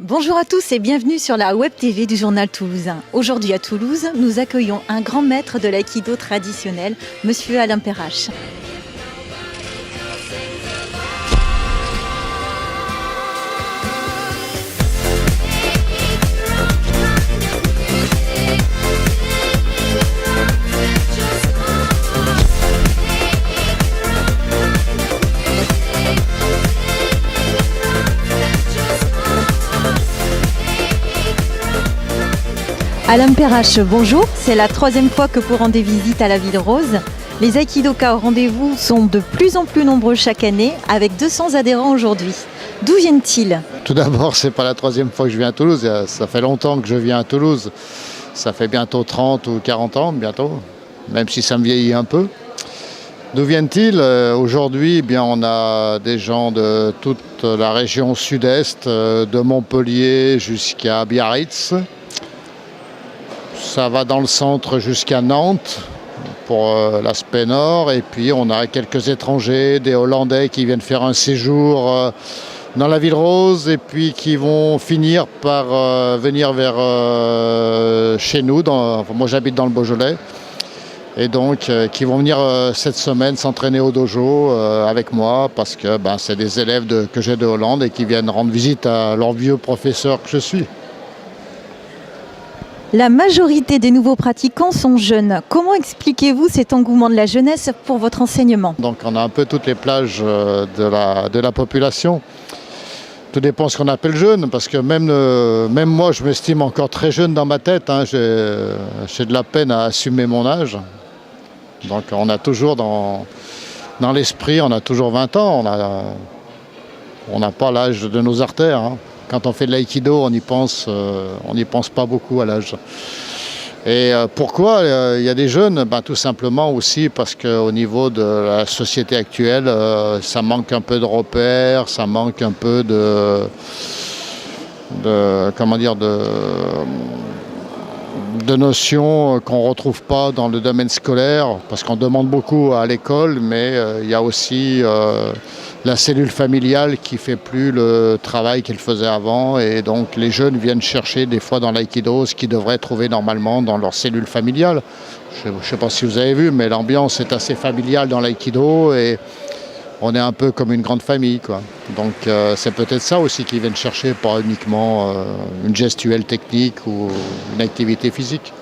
Bonjour à tous et bienvenue sur la Web TV du Journal Toulousain. Aujourd'hui à Toulouse, nous accueillons un grand maître de l'aïkido traditionnel, Monsieur Alain Perrache. Alain Perrache, bonjour. C'est la 3e fois que vous rendez visite à la Ville Rose. Les aïkidokas au rendez-vous sont de plus en plus nombreux chaque année, avec 200 adhérents aujourd'hui. D'où viennent-ils? Tout d'abord, c'est pas la 3e fois que je viens à Toulouse. Ça fait longtemps que je viens à Toulouse. Ça fait bientôt 30 ou 40 ans, bientôt, même si ça me vieillit un peu. D'où viennent-ils? Aujourd'hui, eh bien, on a des gens de toute la région sud-est, de Montpellier jusqu'à Biarritz. Ça va dans le centre jusqu'à Nantes pour l'aspect nord. Et puis on a quelques étrangers, des Hollandais qui viennent faire un séjour dans la Ville Rose et puis qui vont finir par venir vers chez nous. Moi j'habite dans le Beaujolais. Et donc qui vont venir cette semaine s'entraîner au dojo avec moi parce que c'est des élèves que j'ai de Hollande et qui viennent rendre visite à leur vieux professeur que je suis. La majorité des nouveaux pratiquants sont jeunes. Comment expliquez-vous cet engouement de la jeunesse pour votre enseignement? Donc on a un peu toutes les plages de la population. Tout dépend de ce qu'on appelle jeune, parce que même moi je m'estime encore très jeune dans ma tête. J'ai de la peine à assumer mon âge. Donc on a toujours dans l'esprit, on a toujours 20 ans. On n'a pas l'âge de nos artères. Quand on fait de l'aïkido, on n'y pense pas beaucoup à l'âge. Et pourquoi il y a des jeunes? Tout simplement aussi parce qu'au niveau de la société actuelle, ça manque un peu de repères, ça manque un peu de notions qu'on ne retrouve pas dans le domaine scolaire, parce qu'on demande beaucoup à l'école, mais il y a aussi la cellule familiale qui ne fait plus le travail qu'elle faisait avant, et donc les jeunes viennent chercher des fois dans l'aïkido ce qu'ils devraient trouver normalement dans leur cellule familiale. Je ne sais pas si vous avez vu, mais l'ambiance est assez familiale dans l'aïkido et on est un peu comme une grande famille, quoi. Donc c'est peut-être ça aussi qu'ils viennent chercher, pas uniquement une gestuelle technique ou une activité physique.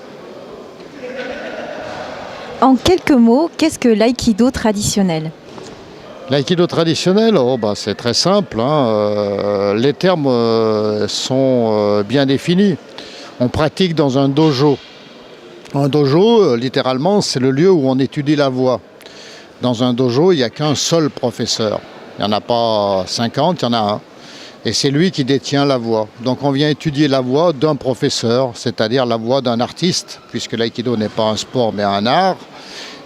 En quelques mots, qu'est-ce que l'aïkido traditionnel? L'aïkido traditionnel, c'est très simple. Les termes sont bien définis. On pratique dans un dojo. Un dojo, littéralement, c'est le lieu où on étudie la voix. Dans un dojo, il n'y a qu'un seul professeur. Il n'y en a pas 50, il y en a un. Et c'est lui qui détient la voix. Donc on vient étudier la voix d'un professeur, c'est-à-dire la voix d'un artiste, puisque l'aïkido n'est pas un sport mais un art.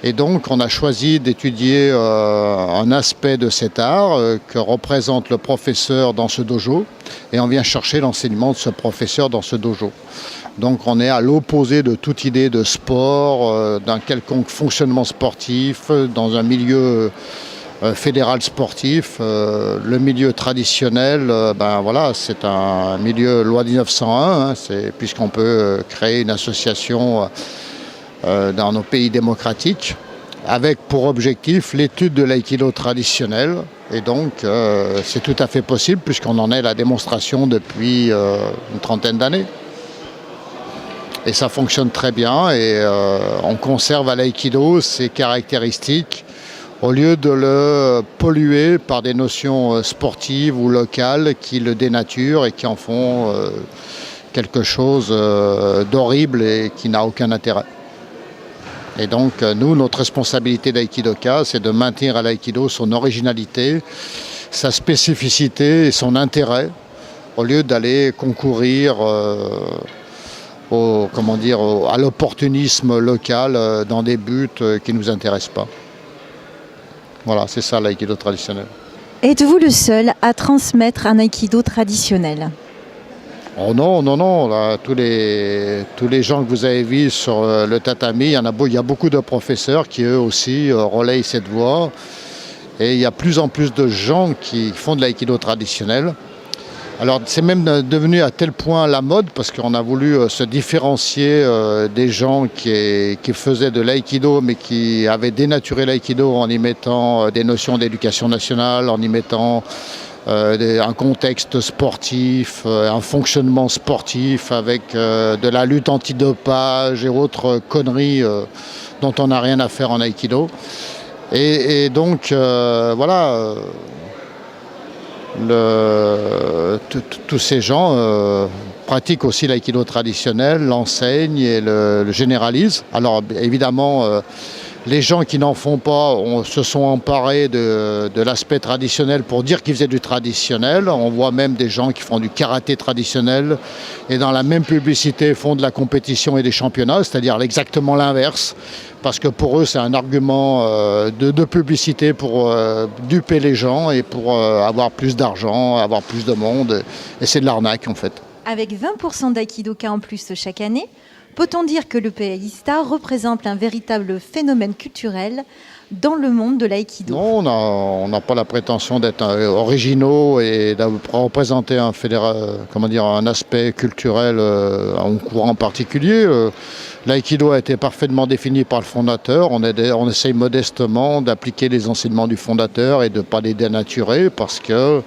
Et donc on a choisi d'étudier un aspect de cet art que représente le professeur dans ce dojo. Et on vient chercher l'enseignement de ce professeur dans ce dojo. Donc on est à l'opposé de toute idée de sport, d'un quelconque fonctionnement sportif, dans un milieu fédéral sportif. Le milieu traditionnel, c'est un milieu loi 1901, puisqu'on peut créer une association dans nos pays démocratiques, avec pour objectif l'étude de l'aïkido traditionnel. Et donc c'est tout à fait possible, puisqu'on en est la démonstration depuis une trentaine d'années. Et ça fonctionne très bien et on conserve à l'aïkido ses caractéristiques au lieu de le polluer par des notions sportives ou locales qui le dénaturent et qui en font quelque chose d'horrible et qui n'a aucun intérêt. Et donc nous, notre responsabilité d'aïkidoka, c'est de maintenir à l'aïkido son originalité, sa spécificité et son intérêt, au lieu d'aller concourir à l'opportunisme local dans des buts qui ne nous intéressent pas. Voilà, c'est ça l'aïkido traditionnel. Êtes-vous le seul à transmettre un aïkido traditionnel? Oh non, là, tous les gens que vous avez vus sur le tatami, il y a beaucoup de professeurs qui eux aussi relayent cette voie. Et il y a plus en plus de gens qui font de l'aïkido traditionnel. Alors c'est même devenu à tel point la mode parce qu'on a voulu se différencier des gens qui faisaient de l'aïkido mais qui avaient dénaturé l'aïkido en y mettant des notions d'éducation nationale, en y mettant un contexte sportif, un fonctionnement sportif avec de la lutte antidopage et autres conneries dont on n'a rien à faire en aïkido. Et donc voilà. Tous ces gens pratiquent aussi l'aïkido traditionnel, l'enseignent et le généralisent. Alors évidemment, les gens qui n'en font pas se sont emparés de l'aspect traditionnel pour dire qu'ils faisaient du traditionnel. On voit même des gens qui font du karaté traditionnel et dans la même publicité font de la compétition et des championnats, c'est-à-dire exactement l'inverse. Parce que pour eux, c'est un argument de publicité pour duper les gens et pour avoir plus d'argent, avoir plus de monde. Et c'est de l'arnaque, en fait. Avec 20% d'aïkidoka en plus chaque année, peut-on dire que le PAISTA représente un véritable phénomène culturel dans le monde de l'aïkido? Non, on n'a pas la prétention d'être originaux et de représenter un aspect culturel en courant particulier. L'aïkido a été parfaitement défini par le fondateur. On essaye modestement d'appliquer les enseignements du fondateur et de ne pas les dénaturer parce que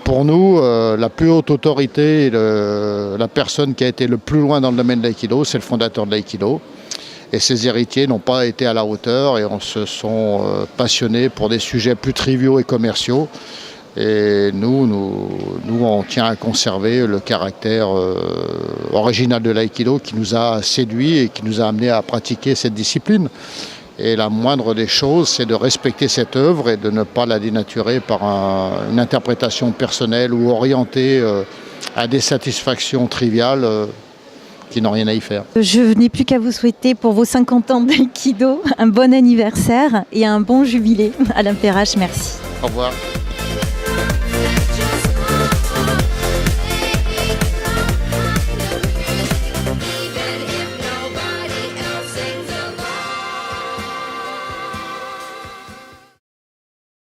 pour nous, la plus haute autorité et la personne qui a été le plus loin dans le domaine de l'aïkido, c'est le fondateur de l'aïkido. Et ses héritiers n'ont pas été à la hauteur et on se sont passionnés pour des sujets plus triviaux et commerciaux. Et nous, on tient à conserver le caractère original de l'aïkido qui nous a séduits et qui nous a amenés à pratiquer cette discipline. Et la moindre des choses, c'est de respecter cette œuvre et de ne pas la dénaturer par une interprétation personnelle ou orientée à des satisfactions triviales qui n'ont rien à y faire. Je n'ai plus qu'à vous souhaiter pour vos 50 ans d'aïkido un bon anniversaire et un bon jubilé. Alain Perrache, merci. Au revoir.